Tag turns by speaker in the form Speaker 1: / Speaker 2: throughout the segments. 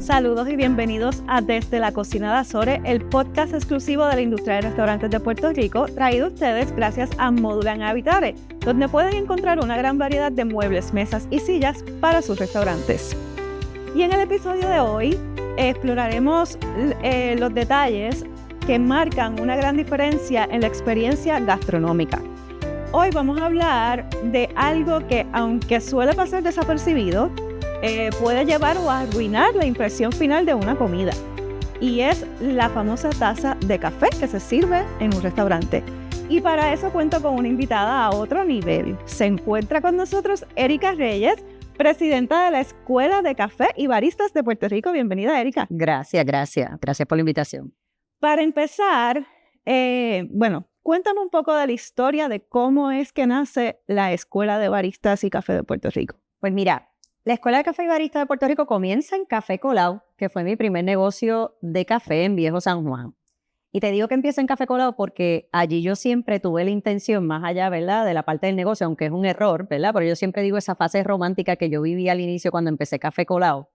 Speaker 1: Saludos y bienvenidos a Desde la Cocina de Azores, el podcast exclusivo de la industria de restaurantes de Puerto Rico, traído a ustedes gracias a Modulan Habitare, donde pueden encontrar una gran variedad de muebles, mesas y sillas para sus restaurantes. Y en el episodio de hoy exploraremos los detalles que marcan una gran diferencia en la experiencia gastronómica. Hoy vamos a hablar de algo que, aunque suele pasar desapercibido, puede llevar o arruinar la impresión final de una comida. Y es la famosa taza de café que se sirve en un restaurante. Y para eso cuento con una invitada a otro nivel. Se encuentra con nosotros Erika Reyes, presidenta de la Escuela de Café y Baristas de Puerto Rico. Bienvenida, Erika.
Speaker 2: Gracias por la invitación.
Speaker 1: Para empezar, cuéntame un poco de la historia de cómo es que nace la Escuela de Baristas y Café de Puerto Rico.
Speaker 2: Pues mira, la Escuela de Café y Barista de Puerto Rico comienza en Café Colao, que fue mi primer negocio de café en Viejo San Juan. Y te digo que empieza en Café Colao porque allí yo siempre tuve la intención, más allá, ¿verdad?, de la parte del negocio, aunque es un error, ¿verdad?, pero yo siempre digo esa fase romántica que yo viví al inicio cuando empecé Café Colao,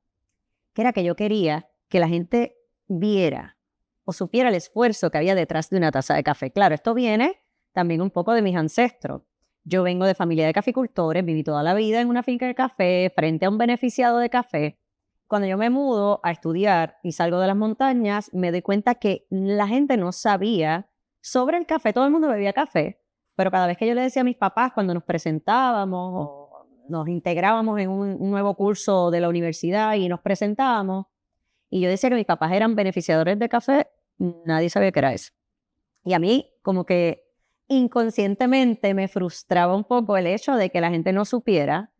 Speaker 2: que era que yo quería que la gente viera o supiera el esfuerzo que había detrás de una taza de café. Claro, esto viene también un poco de mis ancestros. Yo vengo de familia de caficultores, viví toda la vida en una finca de café, frente a un beneficiado de café. Cuando yo me mudo a estudiar y salgo de las montañas, me doy cuenta que la gente no sabía sobre el café. Todo el mundo bebía café, pero cada vez que yo le decía a mis papás cuando nos presentábamos o nos integrábamos en un nuevo curso de la universidad y nos presentábamos, y yo decía que mis papás eran beneficiadores de café, nadie sabía qué era eso. Y a mí, como que inconscientemente me frustraba un poco el hecho de que la gente no supiera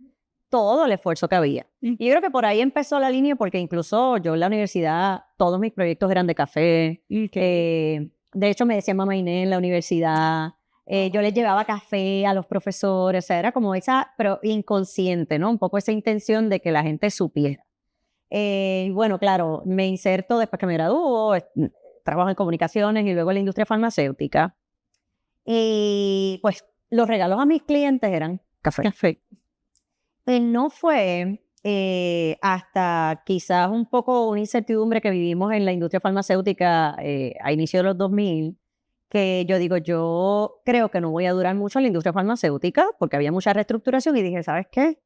Speaker 2: todo el esfuerzo que había. Y yo creo que por ahí empezó la línea, porque incluso yo en la universidad, todos mis proyectos eran de café. De hecho, me decía mamá Inés en la universidad, yo les llevaba café a los profesores, o sea, era como esa, pero inconsciente, ¿no? Un poco esa intención de que la gente supiera. Bueno, claro, me inserto después que me graduó, trabajo en comunicaciones y luego en la industria farmacéutica. Y pues los regalos a mis clientes eran café. Pues no fue hasta quizás un poco una incertidumbre que vivimos en la industria farmacéutica a inicio de los 2000, que yo digo, yo creo que no voy a durar mucho en la industria farmacéutica porque había mucha reestructuración y dije, ¿sabes qué?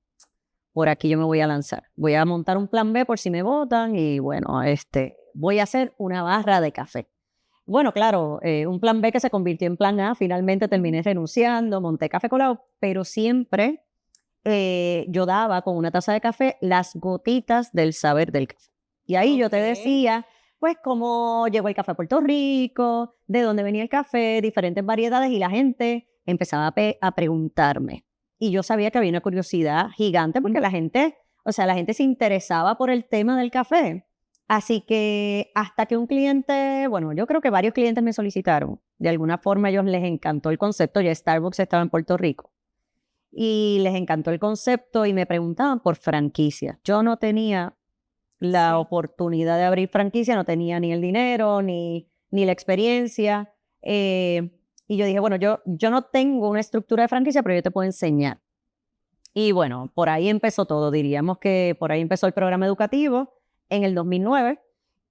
Speaker 2: Por aquí yo me voy a lanzar. Voy a montar un plan B por si me votan y bueno, voy a hacer una barra de café. Bueno, claro, un plan B que se convirtió en plan A, finalmente terminé renunciando, monté Café Colao, pero siempre yo daba con una taza de café las gotitas del saber del café. Y ahí yo te decía, pues, cómo llegó el café a Puerto Rico, de dónde venía el café, diferentes variedades, y la gente empezaba a preguntarme. Y yo sabía que había una curiosidad gigante porque la gente se interesaba por el tema del café. Así que hasta que un cliente, bueno, yo creo que varios clientes me solicitaron. De alguna forma a ellos les encantó el concepto. Ya Starbucks estaba en Puerto Rico. Y les encantó el concepto y me preguntaban por franquicia. Yo no tenía la oportunidad de abrir franquicia, no tenía ni el dinero, ni la experiencia. Y yo dije, bueno, yo no tengo una estructura de franquicia, pero yo te puedo enseñar. Y bueno, por ahí empezó todo. Diríamos que por ahí empezó el programa educativo en el 2009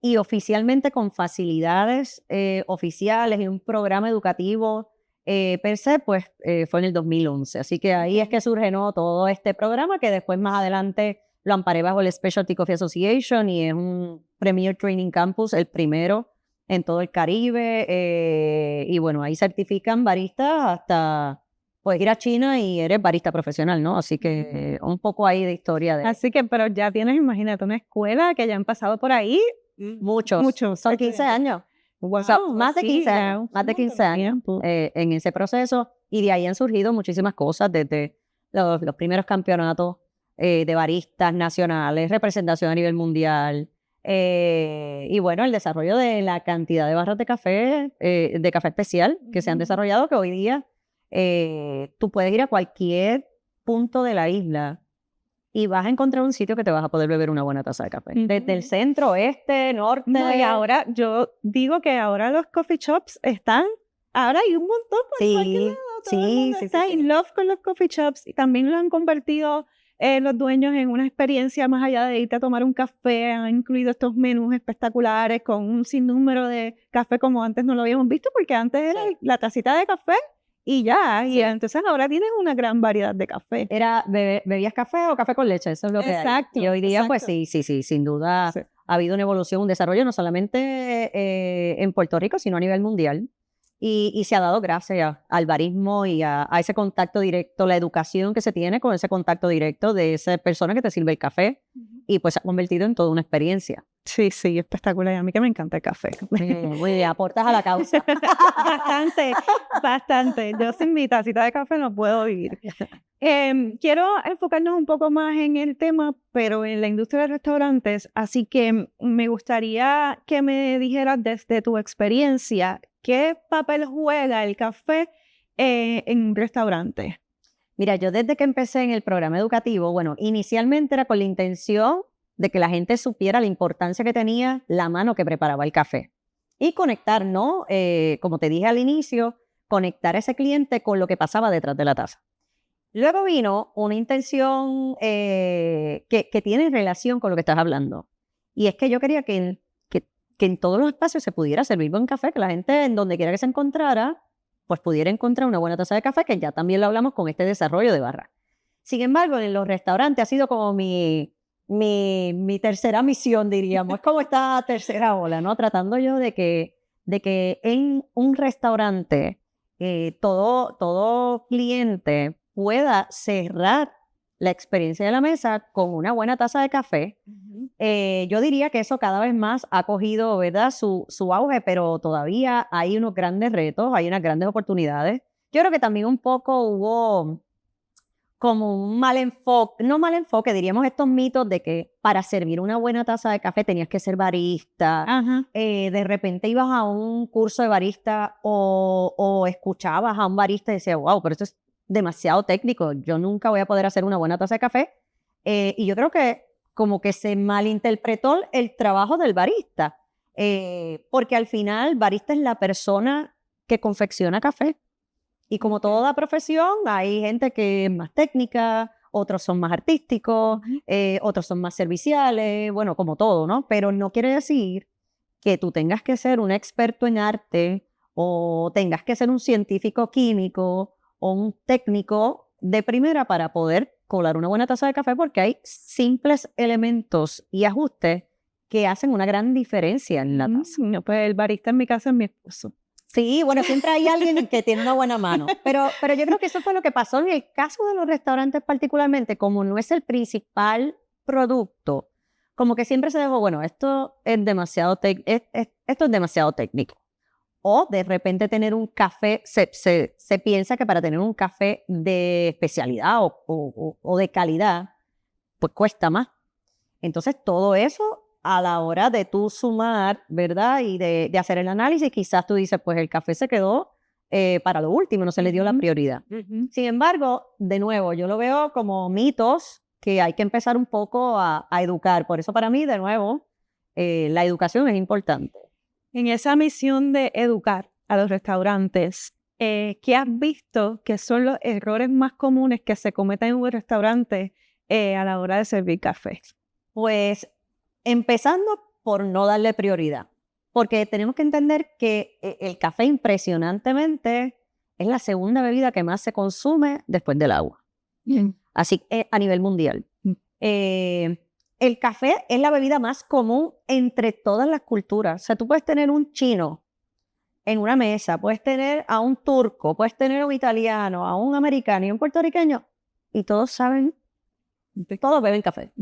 Speaker 2: y oficialmente con facilidades oficiales y un programa educativo per se, pues fue en el 2011. Así que ahí es que surge, ¿no?, todo este programa que después más adelante lo amparé bajo el Specialty Coffee Association y es un Premier Training Campus, el primero en todo el Caribe. Y bueno, ahí certifican baristas hasta pues ir a China y eres barista profesional, ¿no? Así que un poco ahí de historia de...
Speaker 1: Así que, pero ya tienes, imagínate, una escuela que ya han pasado por ahí.
Speaker 2: Muchos. Son 15 años.
Speaker 1: Wow,
Speaker 2: o sea, más de 15 años. Más de 15 años en ese proceso. Y de ahí han surgido muchísimas cosas, desde los primeros campeonatos de baristas nacionales, representación a nivel mundial. Y bueno, el desarrollo de la cantidad de barras de café especial que se han desarrollado, que hoy día tú puedes ir a cualquier punto de la isla y vas a encontrar un sitio que te vas a poder beber una buena taza de café. Desde el centro, oeste, norte.
Speaker 1: No, y ahora, yo digo que ahora los coffee shops están, ahora hay un montón por cualquier lado. Todo el mundo está in love con los coffee shops y también lo han convertido los dueños en una experiencia más allá de irte a tomar un café. Han incluido estos menús espectaculares con un sinnúmero de café como antes no lo habíamos visto, porque antes era la tacita de café y ya. Y entonces ahora tienes una gran variedad de café.
Speaker 2: Era, ¿bebías café o café con leche? Eso es lo que hay. Y hoy día, pues sí, sin duda ha habido una evolución, un desarrollo, no solamente en Puerto Rico, sino a nivel mundial. Y se ha dado gracias al barismo y a ese contacto directo, la educación que se tiene con ese contacto directo de esa persona que te sirve el café, y pues se ha convertido en toda una experiencia.
Speaker 1: Sí, espectacular. A mí que me encanta el café.
Speaker 2: Muy bien, aportas a la causa.
Speaker 1: Bastante. Yo sin mi tacita de café no puedo vivir. Quiero enfocarnos un poco más en el tema, pero en la industria de restaurantes, así que me gustaría que me dijeras desde tu experiencia, ¿qué papel juega el café en un restaurante?
Speaker 2: Mira, yo desde que empecé en el programa educativo, bueno, inicialmente era con la intención de que la gente supiera la importancia que tenía la mano que preparaba el café y conectar, ¿no? Como te dije al inicio, conectar a ese cliente con lo que pasaba detrás de la taza. Luego vino una intención que tiene relación con lo que estás hablando, y es que yo quería que en todos los espacios se pudiera servir buen café, que la gente en donde quiera que se encontrara, pues pudiera encontrar una buena taza de café, que ya también lo hablamos con este desarrollo de barra. Sin embargo, en los restaurantes ha sido como mi tercera misión, diríamos. Es como esta tercera ola, ¿no? Tratando yo de que en un restaurante todo cliente pueda cerrar la experiencia de la mesa con una buena taza de café. Yo diría que eso cada vez más ha cogido, ¿verdad?, su auge, pero todavía hay unos grandes retos, hay unas grandes oportunidades. Yo creo que también un poco hubo como un no mal enfoque, diríamos estos mitos de que para servir una buena taza de café tenías que ser barista. De repente ibas a un curso de barista o escuchabas a un barista y decías, wow, pero esto es demasiado técnico, yo nunca voy a poder hacer una buena taza de café. Y yo creo que como que se malinterpretó el trabajo del barista, porque al final barista es la persona que confecciona café. Y como toda profesión, hay gente que es más técnica, otros son más artísticos, otros son más serviciales, bueno, como todo, ¿no? Pero no quiere decir que tú tengas que ser un experto en arte o tengas que ser un científico químico o un técnico de primera para poder colar una buena taza de café, porque hay simples elementos y ajustes que hacen una gran diferencia en la taza.
Speaker 1: No, pues el barista en mi casa es mi esposo.
Speaker 2: Sí, bueno, siempre hay alguien que tiene una buena mano, pero yo creo que eso fue lo que pasó en el caso de los restaurantes particularmente, como no es el principal producto, como que siempre se dejó, bueno, esto es demasiado técnico. O de repente tener un café, se piensa que para tener un café de especialidad o de calidad, pues cuesta más. Entonces todo eso a la hora de tú sumar, ¿verdad? Y de hacer el análisis, quizás tú dices, pues el café se quedó para lo último, no se le dio la prioridad. Sin embargo, de nuevo, yo lo veo como mitos que hay que empezar un poco a educar. Por eso para mí, de nuevo, la educación es importante.
Speaker 1: En esa misión de educar a los restaurantes, ¿qué has visto que son los errores más comunes que se cometen en un restaurante a la hora de servir café?
Speaker 2: Pues empezando por no darle prioridad, porque tenemos que entender que el café impresionantemente es la segunda bebida que más se consume después del agua. Así a nivel mundial. El café es la bebida más común entre todas las culturas. O sea, tú puedes tener un chino en una mesa, puedes tener a un turco, puedes tener a un italiano, a un americano y a un puertorriqueño, y todos beben café.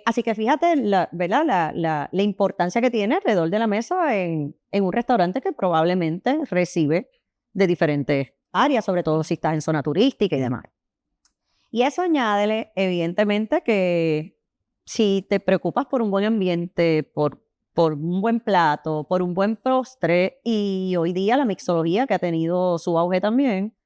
Speaker 2: Así que fíjate la importancia que tiene alrededor de la mesa en un restaurante que probablemente recibe de diferentes áreas, sobre todo si estás en zona turística y demás. Y eso añádele, evidentemente, que si te preocupas por un buen ambiente, por un buen plato, por un buen postre, y hoy día la mixología que ha tenido su auge también,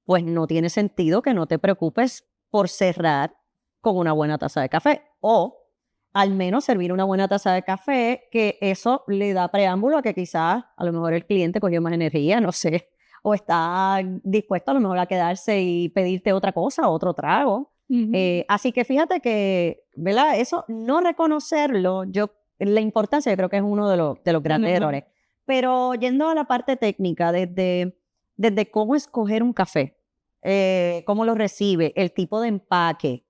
Speaker 2: pues no tiene sentido que no te preocupes por cerrar con una buena taza de café, o al menos servir una buena taza de café, que eso le da preámbulo a que quizás a lo mejor el cliente cogió más energía, no sé, o está dispuesto a lo mejor a quedarse y pedirte otra cosa, otro trago. Así que fíjate que, ¿verdad? Eso, no reconocerlo, la importancia yo creo que es uno de los grandes errores. Pero yendo a la parte técnica, desde cómo escoger un café, cómo lo recibe, el tipo de empaque,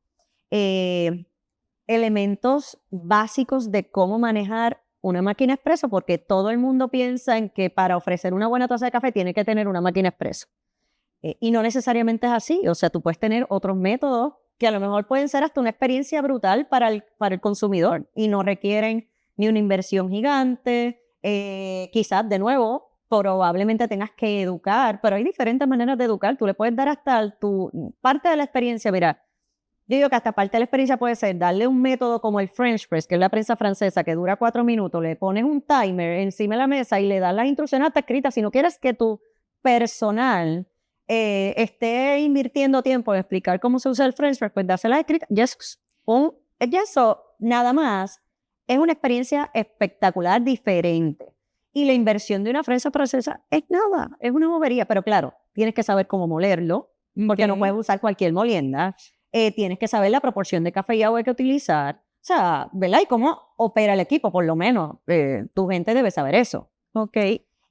Speaker 2: elementos básicos de cómo manejar una máquina expreso, porque todo el mundo piensa en que para ofrecer una buena taza de café tiene que tener una máquina expreso. Y no necesariamente es así. O sea, tú puedes tener otros métodos que a lo mejor pueden ser hasta una experiencia brutal para el consumidor y no requieren ni una inversión gigante. Quizás, de nuevo, probablemente tengas que educar, pero hay diferentes maneras de educar. Tú le puedes dar hasta tu parte de la experiencia. Mira, yo digo que hasta parte de la experiencia puede ser darle un método como el French Press, que es la prensa francesa, que dura 4 minutos, le pones un timer encima de la mesa y le das las instrucciones hasta escritas. Si no quieres que tu personal esté invirtiendo tiempo en explicar cómo se usa el French Press, pues dáselas escritas. Eso, nada más, es una experiencia espectacular, diferente. Y la inversión de una prensa francesa es nada, es una bobería. Pero claro, tienes que saber cómo molerlo, porque no puedes usar cualquier molienda. Tienes que saber la proporción de café y agua que utilizar. O sea, ¿verdad? Y cómo opera el equipo, por lo menos. Tu gente debe saber eso.
Speaker 1: Ok.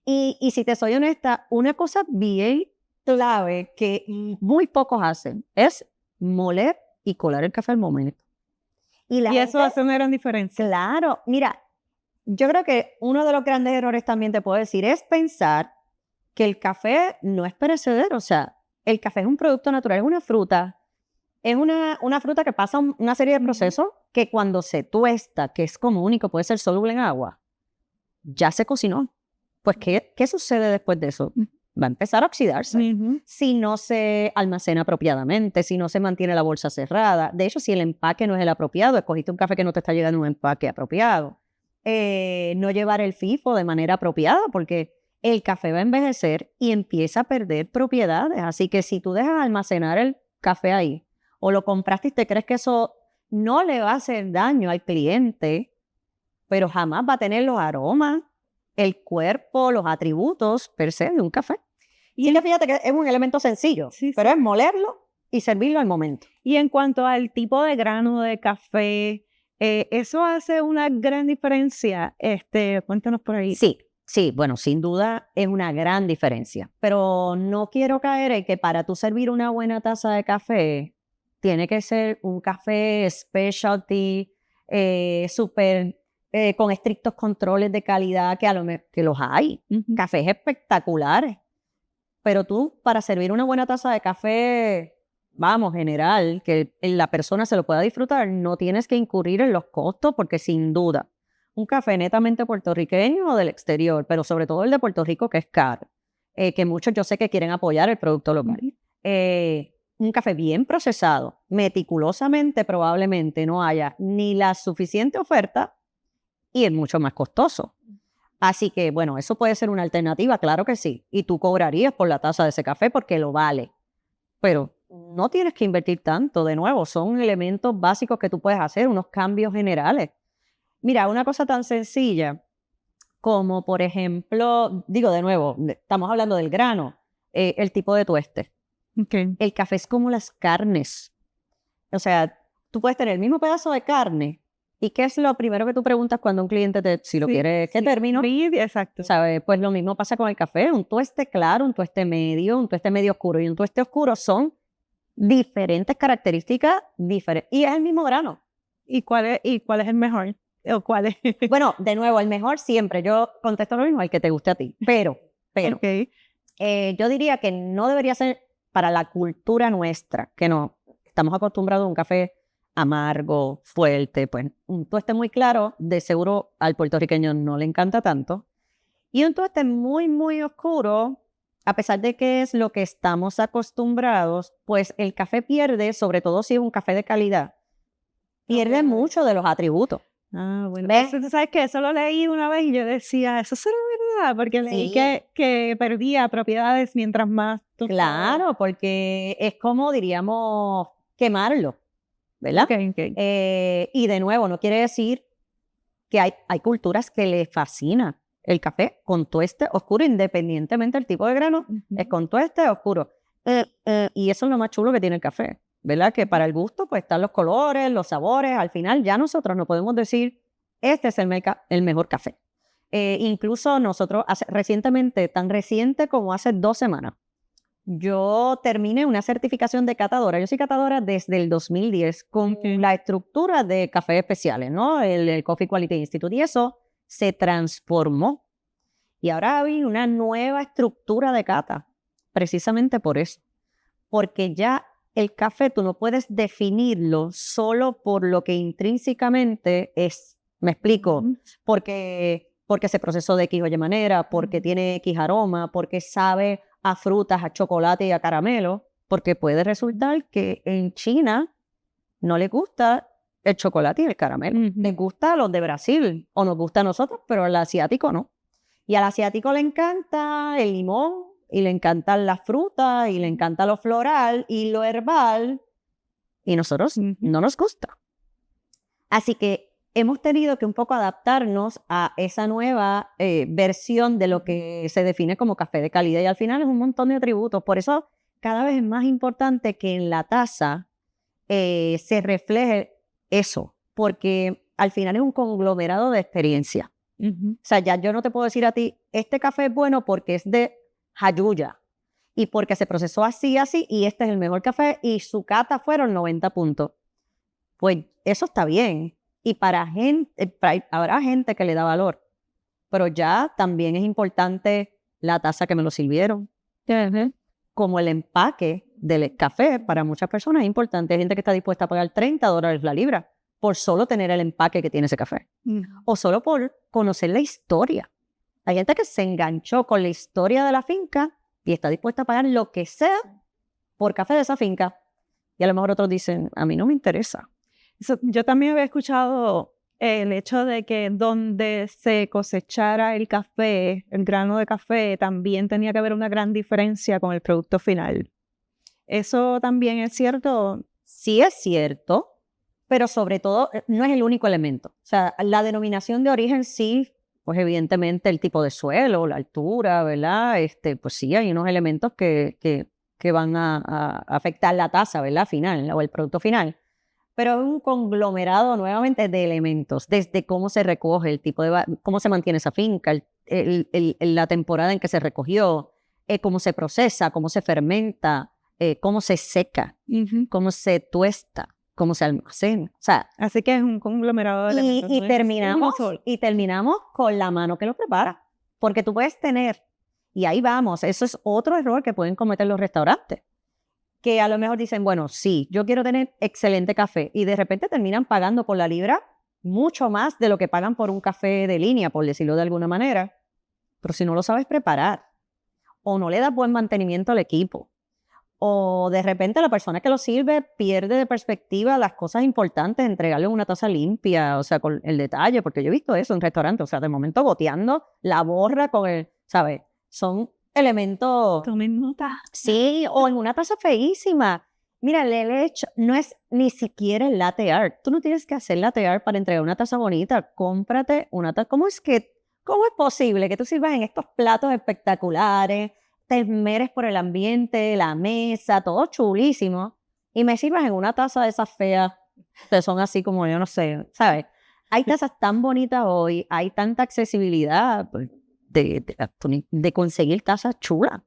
Speaker 2: Y si te soy honesta, una cosa bien clave que muy pocos hacen es moler y colar el café al momento.
Speaker 1: Y eso hace una gran diferencia.
Speaker 2: Claro. Mira, yo creo que uno de los grandes errores también te puedo decir es pensar que el café no es perecedero. O sea, el café es un producto natural, es una fruta. Es una fruta que pasa una serie de procesos que cuando se tuesta, que es como único, puede ser soluble en agua, ya se cocinó. Pues, ¿qué sucede después de eso? Va a empezar a oxidarse. Si no se almacena apropiadamente, si no se mantiene la bolsa cerrada. De hecho, si el empaque no es el apropiado, escogiste un café que no te está llegando en un empaque apropiado. No llevar el FIFO de manera apropiada, porque el café va a envejecer y empieza a perder propiedades. Así que si tú dejas almacenar el café ahí, o lo compraste y te crees que eso no le va a hacer daño al cliente, pero jamás va a tener los aromas, el cuerpo, los atributos per se de un café. Y fíjate que es un elemento sencillo, pero es molerlo y servirlo al momento.
Speaker 1: Y en cuanto al tipo de grano de café, ¿eso hace una gran diferencia? Cuéntanos por ahí.
Speaker 2: Sí, bueno, sin duda es una gran diferencia. Pero no quiero caer en que para tú servir una buena taza de café, tiene que ser un café specialty, súper con estrictos controles de calidad, que los hay. Cafés espectaculares. Pero tú, para servir una buena taza de café, vamos, general, que la persona se lo pueda disfrutar, no tienes que incurrir en los costos, porque sin duda, un café netamente puertorriqueño o del exterior, pero sobre todo el de Puerto Rico, que es caro, que muchos yo sé que quieren apoyar el producto local. Un café bien procesado, meticulosamente probablemente no haya ni la suficiente oferta y es mucho más costoso. Así que, bueno, eso puede ser una alternativa, claro que sí. Y tú cobrarías por la taza de ese café porque lo vale. Pero no tienes que invertir tanto, de nuevo, son elementos básicos que tú puedes hacer, unos cambios generales. Mira, una cosa tan sencilla como, por ejemplo, digo de nuevo, estamos hablando del grano, el tipo de tueste.
Speaker 1: Okay.
Speaker 2: El café es como las carnes. O sea, tú puedes tener el mismo pedazo de carne. ¿Y qué es lo primero que tú preguntas cuando un cliente si lo quiere? ¿Qué término?
Speaker 1: Sí, exacto.
Speaker 2: ¿Sabes? Pues lo mismo pasa con el café. Un tueste claro, un tueste medio oscuro y un tueste oscuro son diferentes características diferentes. Y es el mismo grano.
Speaker 1: ¿Y cuál es el mejor? ¿O cuál es?
Speaker 2: Bueno, de nuevo, el mejor siempre. Yo contesto lo mismo, el que te guste a ti. Pero
Speaker 1: Okay.
Speaker 2: Yo diría que no debería ser para la cultura nuestra, que no estamos acostumbrados a un café amargo, fuerte, pues un tueste muy claro, de seguro al puertorriqueño no le encanta tanto. Y un tueste muy, muy oscuro, a pesar de que es lo que estamos acostumbrados, pues el café pierde, sobre todo si es un café de calidad, pierde mucho de los atributos.
Speaker 1: Ah, bueno.
Speaker 2: ¿Ves?
Speaker 1: Tú sabes que eso lo leí una vez y yo decía, eso será verdad, porque leí que perdía propiedades mientras más
Speaker 2: Claro, porque es como, diríamos, quemarlo, ¿verdad?
Speaker 1: Okay.
Speaker 2: Y de nuevo, no quiere decir que hay culturas que le fascina el café con tueste oscuro, independientemente del tipo de grano, es con tueste oscuro. Y eso es lo más chulo que tiene el café. ¿verdad? Que para el gusto pues están los colores, los sabores. Al final ya nosotros no podemos decir, este es el mejor café. Incluso nosotros recientemente, tan reciente como hace 2 semanas, yo terminé una certificación de catadora. Yo soy catadora desde el 2010 con la estructura de cafés especiales, ¿no? El Coffee Quality Institute. Y eso se transformó. Y ahora hay una nueva estructura de cata, precisamente por eso. Porque ya el café tú no puedes definirlo solo por lo que intrínsecamente es. ¿Me explico? Porque se procesó de X o Y manera, porque tiene X aroma, porque sabe a frutas, a chocolate y a caramelo, porque puede resultar que en China no les gusta el chocolate y el caramelo. Les gusta a los de Brasil, o nos gusta a nosotros, pero al asiático no. Y al asiático le encanta el limón, y le encantan las frutas, y le encanta lo floral y lo herbal, y nosotros no nos gusta. Así que hemos tenido que un poco adaptarnos a esa nueva versión de lo que se define como café de calidad, y al final es un montón de atributos. Por eso cada vez es más importante que en la taza se refleje eso, porque al final es un conglomerado de experiencia. O sea, ya yo no te puedo decir a ti, este café es bueno porque es de Jayuya y porque se procesó así, y este es el mejor café y su cata fueron 90 puntos. Pues eso está bien. Y habrá gente que le da valor, pero ya también es importante la taza que me lo sirvieron, como el empaque del café. Para muchas personas es importante. Hay gente que está dispuesta a pagar $30 la libra por solo tener el empaque que tiene ese café, o solo por conocer la historia. Hay gente que se enganchó con la historia de la finca y está dispuesta a pagar lo que sea por café de esa finca, y a lo mejor otros dicen, a mí no me interesa.
Speaker 1: Yo también había escuchado el hecho de que donde se cosechara el café, el grano de café, también tenía que haber una gran diferencia con el producto final. ¿Eso también es cierto?
Speaker 2: Sí es cierto, pero sobre todo no es el único elemento. O sea, la denominación de origen sí, pues evidentemente el tipo de suelo, la altura, ¿verdad? Pues sí, hay unos elementos que van a afectar la tasa, ¿verdad? Final, o el producto final. Pero es un conglomerado nuevamente de elementos, desde cómo se recoge, el tipo de cómo se mantiene esa finca, la temporada en que se recogió, cómo se procesa, cómo se fermenta, cómo se seca, cómo se tuesta, cómo se almacena. O sea,
Speaker 1: así que es un conglomerado de elementos.
Speaker 2: Y terminamos con la mano que lo prepara, porque tú puedes tener, y ahí vamos, eso es otro error que pueden cometer los restaurantes, que a lo mejor dicen, bueno, sí, yo quiero tener excelente café, y de repente terminan pagando por la libra mucho más de lo que pagan por un café de línea, por decirlo de alguna manera. Pero si no lo sabes preparar, o no le das buen mantenimiento al equipo, o de repente la persona que lo sirve pierde de perspectiva las cosas importantes, entregarle una taza limpia, o sea, con el detalle, porque yo he visto eso en restaurantes, o sea, de momento goteando la borra con ¿sabes? Son elementos...
Speaker 1: Tomen nota.
Speaker 2: Sí, o en una taza feísima. Mira, el hecho no es ni siquiera el latte art. Tú no tienes que hacer latte art para entregar una taza bonita. Cómprate una taza. ¿Cómo es posible que tú sirvas en estos platos espectaculares, te esmeres por el ambiente, la mesa, todo chulísimo, y me sirvas en una taza de esas feas que son así como, yo no sé, ¿sabes? Hay tazas tan bonitas hoy, hay tanta accesibilidad, pues, de conseguir tazas chulas.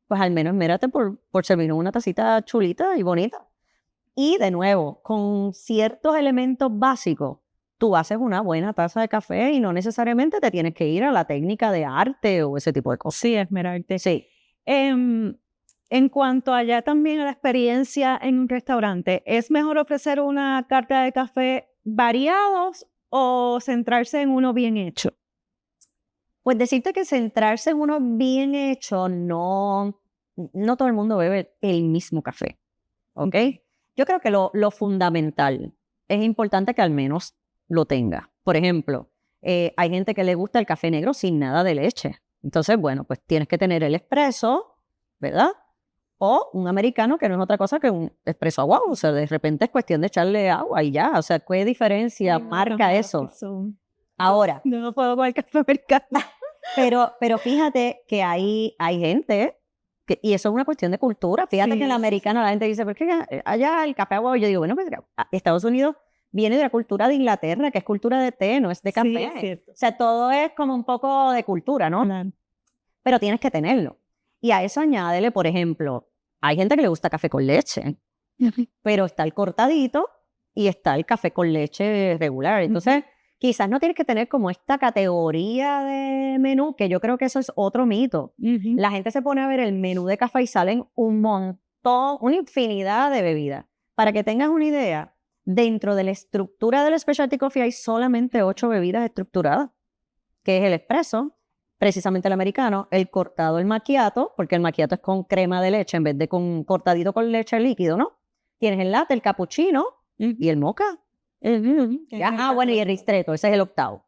Speaker 2: Pues al menos mérate por servir una tacita chulita y bonita. Y de nuevo, con ciertos elementos básicos, tú haces una buena taza de café y no necesariamente te tienes que ir a la técnica de arte o ese tipo de cosas.
Speaker 1: Sí, esmerarte.
Speaker 2: Sí.
Speaker 1: En cuanto allá también a la experiencia en un restaurante, ¿es mejor ofrecer una carta de café variados o centrarse en uno bien hecho?
Speaker 2: Pues decirte que centrarse en uno bien hecho, no todo el mundo bebe el mismo café, ¿ok? Yo creo que lo fundamental es importante que al menos lo tenga. Por ejemplo, hay gente que le gusta el café negro sin nada de leche. Entonces, bueno, pues tienes que tener el espresso, ¿verdad? O un americano que no es otra cosa que un espresso agua. O sea, de repente es cuestión de echarle agua y ya. O sea, ¿qué diferencia marca eso? Ahora.
Speaker 1: No puedo tomar café americano.
Speaker 2: Pero fíjate que hay gente Y eso es una cuestión de cultura. Fíjate que en la americana la gente dice, ¿por qué allá el café a huevo? Yo digo, bueno, pues Estados Unidos viene de la cultura de Inglaterra, que es cultura de té, no es de café.
Speaker 1: Sí, es cierto.
Speaker 2: O sea, todo es como un poco de cultura, ¿no?
Speaker 1: Claro.
Speaker 2: Pero tienes que tenerlo. Y a eso añádele, por ejemplo, hay gente que le gusta café con leche, pero está el cortadito y está el café con leche regular. Entonces, quizás no tienes que tener como esta categoría de menú, que yo creo que eso es otro mito. La gente se pone a ver el menú de café y salen un montón, una infinidad de bebidas. Para que tengas una idea, dentro de la estructura del specialty coffee hay solamente 8 bebidas estructuradas, que es el espresso, precisamente el americano, el cortado, el macchiato, porque el macchiato es con crema de leche en vez de con cortadito con leche líquido, ¿no? Tienes el latte, el cappuccino y el mocha. Bueno, y el ristretto, ese es el octavo.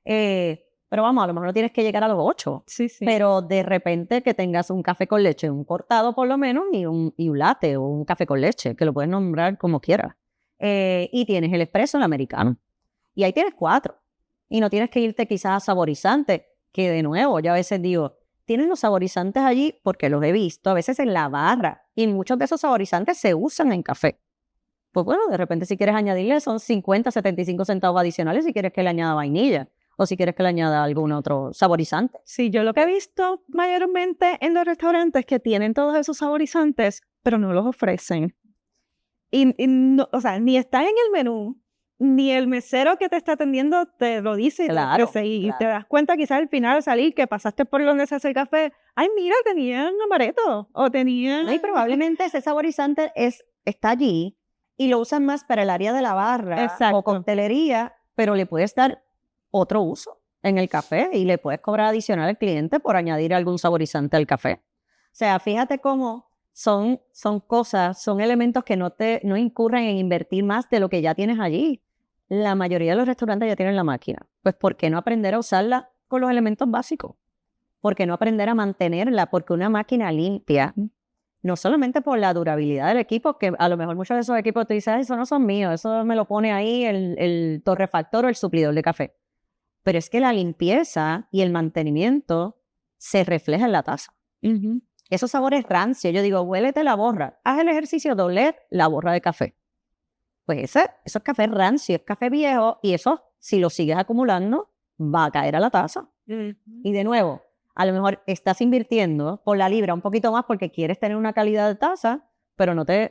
Speaker 2: Pero vamos, a lo mejor no tienes que llegar a los 8.
Speaker 1: Sí.
Speaker 2: Pero de repente que tengas un café con leche, un cortado por lo menos, y un latte o un café con leche, que lo puedes nombrar como quieras. Y tienes el espresso, el americano. Y ahí tienes 4. Y no tienes que irte quizás a saborizantes, que de nuevo, yo a veces digo, tienen los saborizantes allí porque los he visto a veces en la barra. Y muchos de esos saborizantes se usan en café. Pues bueno, de repente si quieres añadirle son 50, 75 centavos adicionales si quieres que le añada vainilla o si quieres que le añada algún otro saborizante.
Speaker 1: Sí, yo lo que he visto mayormente en los restaurantes es que tienen todos esos saborizantes, pero no los ofrecen. Y no, o sea, ni están en el menú, ni el mesero que te está atendiendo te lo dice.
Speaker 2: Claro,
Speaker 1: y te das cuenta quizás al final al salir que pasaste por donde se hace el café, ay, mira, tenían amaretto o tenían...
Speaker 2: Y probablemente ese saborizante está allí y lo usan más para el área de la barra o coctelería, pero le puedes dar otro uso en el café y le puedes cobrar adicional al cliente por añadir algún saborizante al café. O sea, fíjate cómo son cosas, son elementos que no incurren en invertir más de lo que ya tienes allí. La mayoría de los restaurantes ya tienen la máquina. Pues, ¿por qué no aprender a usarla con los elementos básicos? ¿Por qué no aprender a mantenerla? Porque una máquina limpia, no solamente por la durabilidad del equipo, que a lo mejor muchos de esos equipos te dicen, eso no son míos, eso me lo pone ahí el torrefactor o el suplidor de café. Pero es que la limpieza y el mantenimiento se refleja en la taza. Esos sabores rancios, yo digo, huélete la borra, haz el ejercicio de oler la borra de café. Pues eso es café rancio, es café viejo, y eso, si lo sigues acumulando, va a caer a la taza. Y de nuevo, a lo mejor estás invirtiendo por la libra un poquito más porque quieres tener una calidad de taza, pero no te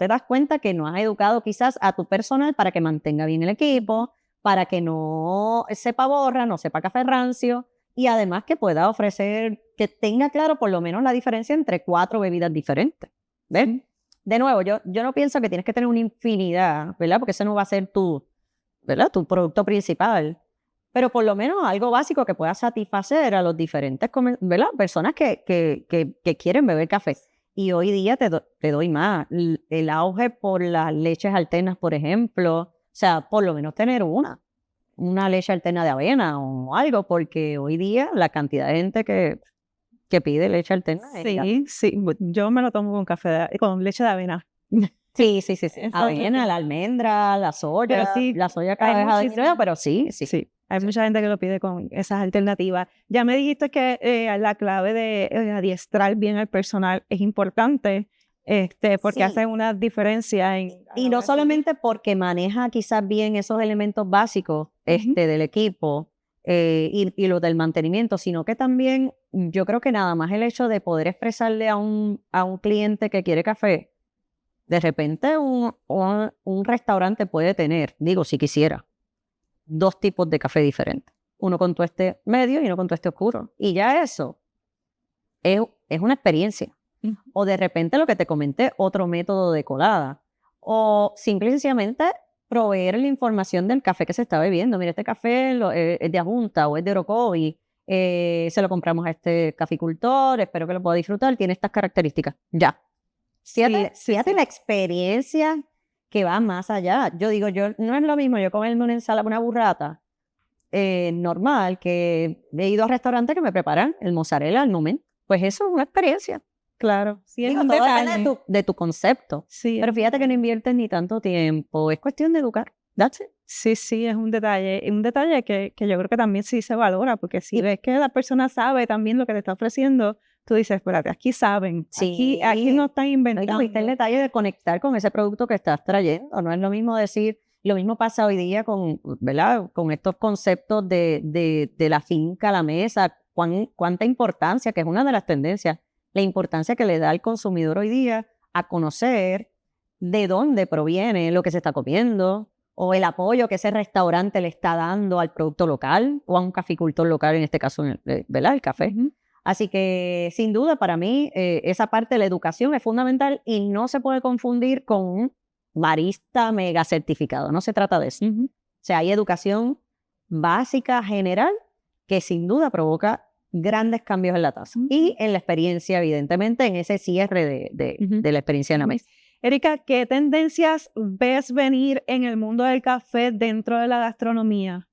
Speaker 2: das cuenta que no has educado quizás a tu personal para que mantenga bien el equipo, para que no sepa borra, no sepa café rancio, y además que pueda ofrecer, que tenga claro por lo menos la diferencia entre 4 bebidas diferentes. ¿Ves? De nuevo, yo no pienso que tienes que tener una infinidad, ¿verdad? Porque ese no va a ser tu producto principal. Pero por lo menos algo básico que pueda satisfacer a los diferentes, ¿verdad? Personas que quieren beber café. Y hoy día te doy más. El auge por las leches alternas, por ejemplo. O sea, por lo menos tener una leche alterna de avena o algo, porque hoy día la cantidad de gente que pide leche alterna.
Speaker 1: Sí, yo me lo tomo con con leche de avena.
Speaker 2: Sí. Avena, la almendra, la soya. La soya cada vez pero sí.
Speaker 1: Hay mucha gente que lo pide con esas alternativas. Ya me dijiste que la clave de adiestrar bien al personal es importante, porque hacen una diferencia
Speaker 2: y no solamente porque maneja quizás bien esos elementos básicos del equipo y los del mantenimiento, sino que también yo creo que nada más el hecho de poder expresarle a un cliente que quiere café, de repente un restaurante puede tener, digo, si quisiera, 2 tipos de café diferentes. Uno con tueste medio y uno con tueste oscuro. Y ya eso es una experiencia. O de repente lo que te comenté, otro método de colada. O simplemente proveer la información del café que se está bebiendo. Mira, este café es de Ajunta o es de Orocovi. Se lo compramos a este caficultor, espero que lo pueda disfrutar. Tiene estas características. Ya. Fíjate la experiencia que va más allá. Yo digo, no es lo mismo yo comerme una ensalada, una burrata normal, que he ido a restaurantes que me preparan el mozzarella al momento. Pues eso es una experiencia.
Speaker 1: Claro. Sí,
Speaker 2: digo, todo depende de tu concepto. Sí, pero fíjate que no inviertes ni tanto tiempo. Es cuestión de educar. That's it.
Speaker 1: Sí, es un detalle. Un detalle que yo creo que también sí se valora, porque si ves que la persona sabe también lo que te está ofreciendo, tú dices, espérate, aquí saben,
Speaker 2: Sí.
Speaker 1: aquí no están
Speaker 2: No, y
Speaker 1: inventando.
Speaker 2: tuviste el detalle de conectar con ese producto que estás trayendo. No es lo mismo decir, lo mismo pasa hoy día con, ¿verdad? Con estos conceptos de la finca, la mesa, cuánta importancia, que es una de las tendencias, la importancia que le da al consumidor hoy día a conocer de dónde proviene lo que se está comiendo, o el apoyo que ese restaurante le está dando al producto local, o a un caficultor local, en este caso, ¿verdad? El café.
Speaker 1: Ujú.
Speaker 2: Así que, sin duda, para mí, esa parte de la educación es fundamental y no se puede confundir con un barista mega certificado. No se trata de eso.
Speaker 1: Ujú.
Speaker 2: O sea, hay educación básica, general, que sin duda provoca grandes cambios en la taza.
Speaker 1: Ujú.
Speaker 2: Y en la experiencia, evidentemente, en ese cierre
Speaker 1: Ujú.
Speaker 2: de la experiencia en la mesa.
Speaker 1: Erika, ¿qué tendencias ves venir en el mundo del café dentro de la gastronomía?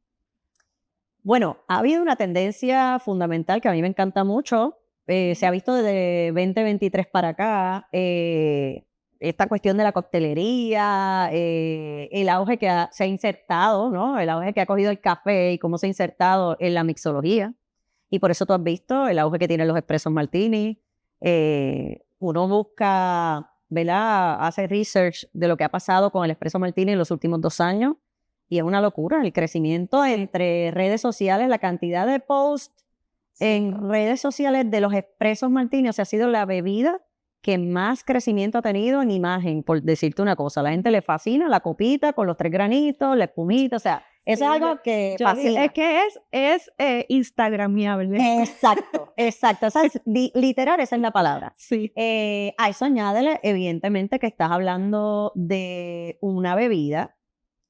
Speaker 2: Bueno, ha habido una tendencia fundamental que a mí me encanta mucho. Se ha visto desde 2023 para acá. Esta cuestión de la coctelería, el auge que se ha insertado, ¿no? El auge que ha cogido el café y cómo se ha insertado en la mixología. Y por eso tú has visto el auge que tienen los espressos martini. Uno busca, ¿verdad? Hace research de lo que ha pasado con el espresso martini en los últimos 2 años. Y es una locura el crecimiento entre redes sociales, la cantidad de posts en redes sociales de los espressos martini. O sea, ha sido la bebida que más crecimiento ha tenido en imagen, por decirte una cosa. A la gente le fascina la copita con los 3 granitos, la espumita. O sea, eso es algo que fascina.
Speaker 1: Es que es instagramiable.
Speaker 2: Exacto, exacto. O sea, literal, esa es la palabra.
Speaker 1: Sí.
Speaker 2: A eso añádele, evidentemente, que estás hablando de una bebida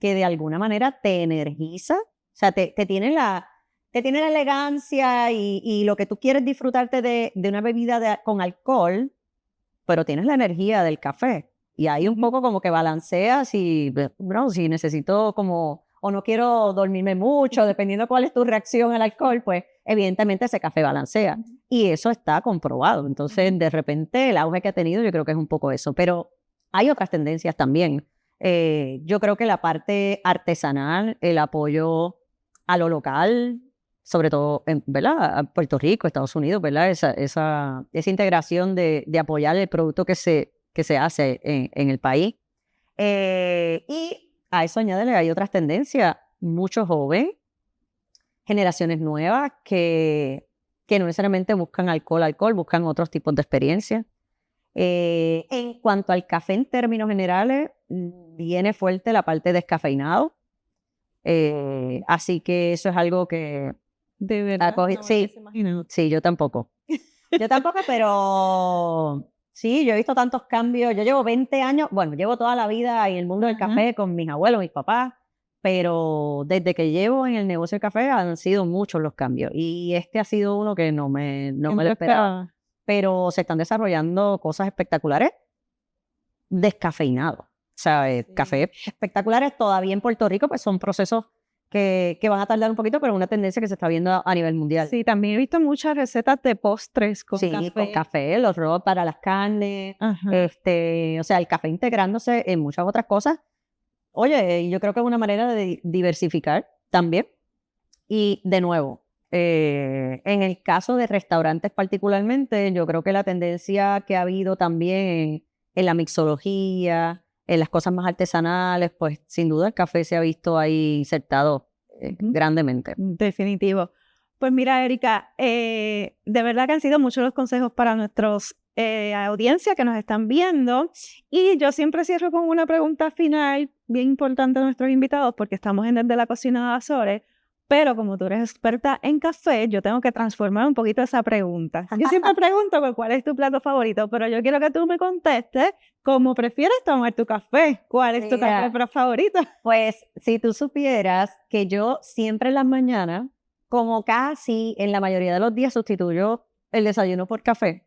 Speaker 2: que de alguna manera te energiza, o sea, te tiene la elegancia y lo que tú quieres disfrutarte de una bebida con alcohol, pero tienes la energía del café. Y ahí un poco como que balanceas si necesito como, o no quiero dormirme mucho, dependiendo cuál es tu reacción al alcohol, pues evidentemente ese café balancea. Y eso está comprobado. Entonces, de repente, el auge que ha tenido, yo creo que es un poco eso. Pero hay otras tendencias también. Yo creo que la parte artesanal, el apoyo a lo local, sobre todo en, ¿verdad? A Puerto Rico, Estados Unidos, ¿verdad? Esa integración de apoyar el producto que se hace en el país. Y a eso añádele, hay otras tendencias, mucho joven, generaciones nuevas que no necesariamente buscan alcohol, buscan otros tipos de experiencias. En cuanto al café en términos generales, viene fuerte la parte descafeinado. Así que eso es algo que
Speaker 1: De verdad.
Speaker 2: sí, yo tampoco. Yo tampoco, pero sí, yo he visto tantos cambios. Yo llevo 20 años, bueno, llevo toda la vida en el mundo del café con mis abuelos, mis papás, pero desde que llevo en el negocio del café han sido muchos los cambios. Y este ha sido uno que no me lo esperaba. Pero se están desarrollando cosas espectaculares descafeinados. O sea, café espectaculares todavía en Puerto Rico, pues son procesos que van a tardar un poquito, pero es una tendencia que se está viendo a nivel mundial.
Speaker 1: Sí, también he visto muchas recetas de postres con
Speaker 2: café. Sí, con café, los rolls para las carnes, o sea, el café integrándose en muchas otras cosas. Oye, yo creo que es una manera de diversificar también. Y de nuevo, en el caso de restaurantes particularmente, yo creo que la tendencia que ha habido también en la mixología, en las cosas más artesanales, pues sin duda el café se ha visto ahí insertado grandemente.
Speaker 1: Definitivo. Pues mira, Erika, de verdad que han sido muchos los consejos para nuestros audiencia que nos están viendo, y yo siempre cierro con una pregunta final bien importante a nuestros invitados porque estamos en Desde la Cocina de Azores. Pero como tú eres experta en café, yo tengo que transformar un poquito esa pregunta. Yo siempre pregunto cuál es tu plato favorito, pero yo quiero que tú me contestes cómo prefieres tomar tu café. ¿Cuál es tu café favorito?
Speaker 2: Pues si tú supieras que yo siempre en las mañanas, como casi en la mayoría de los días, sustituyo el desayuno por café,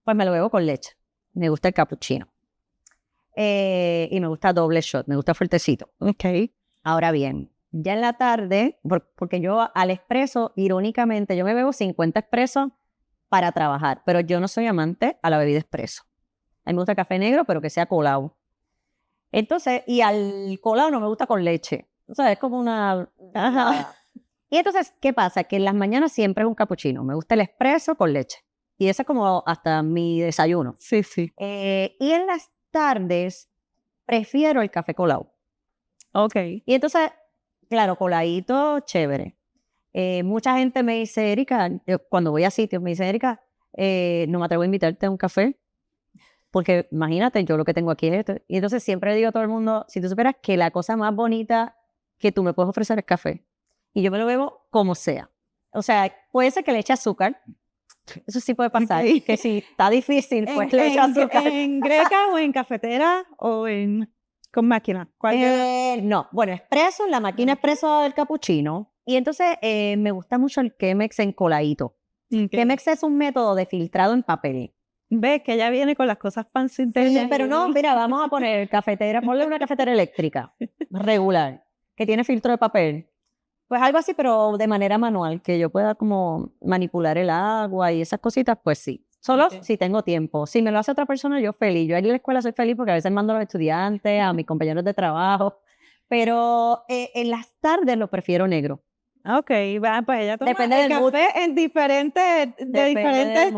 Speaker 2: pues me lo bebo con leche. Me gusta el cappuccino. Y me gusta doble shot, me gusta fuertecito.
Speaker 1: Okay.
Speaker 2: Ahora bien, ya en la tarde, porque yo al expreso, irónicamente, yo me bebo 50 expresos para trabajar, pero yo no soy amante a la bebida expreso. A mí me gusta el café negro, pero que sea colado. Entonces, y al colado no me gusta con leche. O sea, es como una... Ajá. Y entonces, ¿qué pasa? Que en las mañanas siempre es un cappuccino. Me gusta el expreso con leche. Y ese es como hasta mi desayuno.
Speaker 1: Sí, sí.
Speaker 2: Y en las tardes prefiero el café colado.
Speaker 1: Ok.
Speaker 2: Y entonces, claro, coladito, chévere. Mucha gente me dice, Erika, cuando voy a sitios, me dice, Erika, no me atrevo a invitarte a un café, porque imagínate, yo lo que tengo aquí es esto. Y entonces siempre le digo a todo el mundo, si tú supieras que la cosa más bonita que tú me puedes ofrecer es café. Y yo me lo bebo como sea. O sea, puede ser que le eche azúcar. Eso sí puede pasar.
Speaker 1: Okay.
Speaker 2: Que si está difícil, pues le eche azúcar.
Speaker 1: ¿En greca o en cafetera o con máquina? ¿Cuál
Speaker 2: No, bueno, expreso, la máquina expreso del capuchino. Y entonces me gusta mucho el Chemex en coladito.
Speaker 1: Okay.
Speaker 2: Chemex es un método de filtrado en papel.
Speaker 1: Ves que ya viene con las cosas fancy de ella.
Speaker 2: Pero no, mira, vamos a poner cafetera, ponle una cafetera eléctrica regular, que tiene filtro de papel. Pues algo así, pero de manera manual, que yo pueda como manipular el agua y esas cositas, pues sí. Solo si tengo tiempo. Si me lo hace otra persona, yo feliz. Yo ahí en la escuela soy feliz porque a veces mando a los estudiantes, a mis compañeros de trabajo, pero en las tardes lo prefiero negro.
Speaker 1: Ok, va, pues ella toma
Speaker 2: Depende
Speaker 1: el
Speaker 2: del mood.
Speaker 1: café en diferentes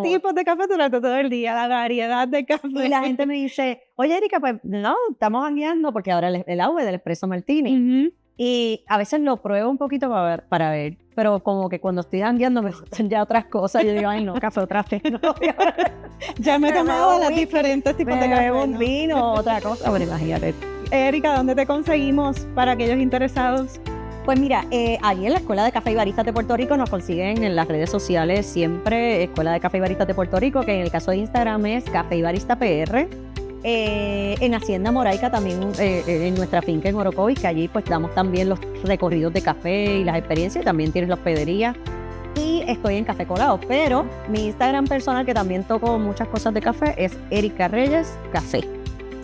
Speaker 1: tipos de café durante todo el día, la variedad de café.
Speaker 2: Y la gente me dice, oye, Erika, pues no, estamos jangueando porque ahora el agua es del espresso martini. Y a veces lo pruebo un poquito para ver, pero como que cuando estoy jangueando me gustan ya otras cosas. Yo digo, ay, no, café otra vez. No,
Speaker 1: ya me he tomado los diferentes tipos de café.
Speaker 2: Un vino, otra cosa, pero imagínate.
Speaker 1: Erika, ¿dónde te conseguimos para aquellos interesados?
Speaker 2: Pues mira, ahí en la Escuela de Café y Baristas de Puerto Rico nos consiguen en las redes sociales siempre Escuela de Café y Baristas de Puerto Rico, que en el caso de Instagram es Café y Barista PR. En Hacienda Moraica también, en nuestra finca en Orocovis, que allí pues damos también los recorridos de café y las experiencias, y también tienes la hospedería. Y estoy en Café Colado, pero mi Instagram personal, que también toco muchas cosas de café, es Erika Reyes Café.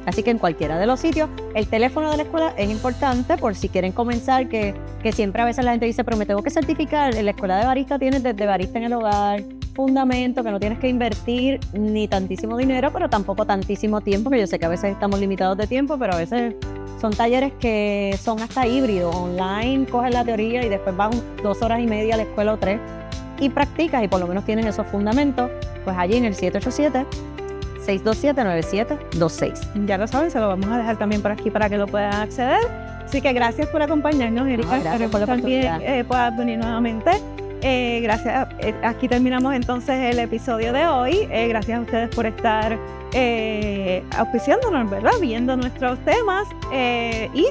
Speaker 2: Así que en cualquiera de los sitios, el teléfono de la escuela es importante por si quieren comenzar, que siempre a veces la gente dice, pero me tengo que certificar. En la escuela de barista tienes desde barista en el hogar, fundamento, que no tienes que invertir ni tantísimo dinero, pero tampoco tantísimo tiempo, que yo sé que a veces estamos limitados de tiempo, pero a veces son talleres que son hasta híbridos. Online coges la teoría y después vas 2 horas y media a la escuela o 3 y practicas y por lo menos tienes esos fundamentos. Pues allí en el 787-627-9726.
Speaker 1: Ya lo saben, se lo vamos a dejar también por aquí para que lo puedan acceder. Así que gracias por acompañarnos, Erika.
Speaker 2: Gracias por la oportunidad.
Speaker 1: También puedas venir nuevamente. Gracias. Aquí terminamos entonces el episodio de hoy. Gracias a ustedes por estar auspiciándonos, ¿verdad? Viendo nuestros temas. Y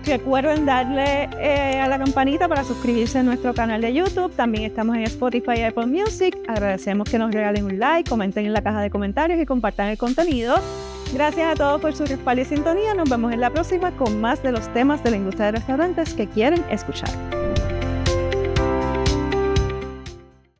Speaker 1: recuerden darle a la campanita para suscribirse a nuestro canal de YouTube. También estamos en Spotify y Apple Music. Agradecemos que nos regalen un like, comenten en la caja de comentarios y compartan el contenido. Gracias a todos por su respaldo y sintonía. Nos vemos en la próxima con más de los temas de la industria de restaurantes que quieren escuchar.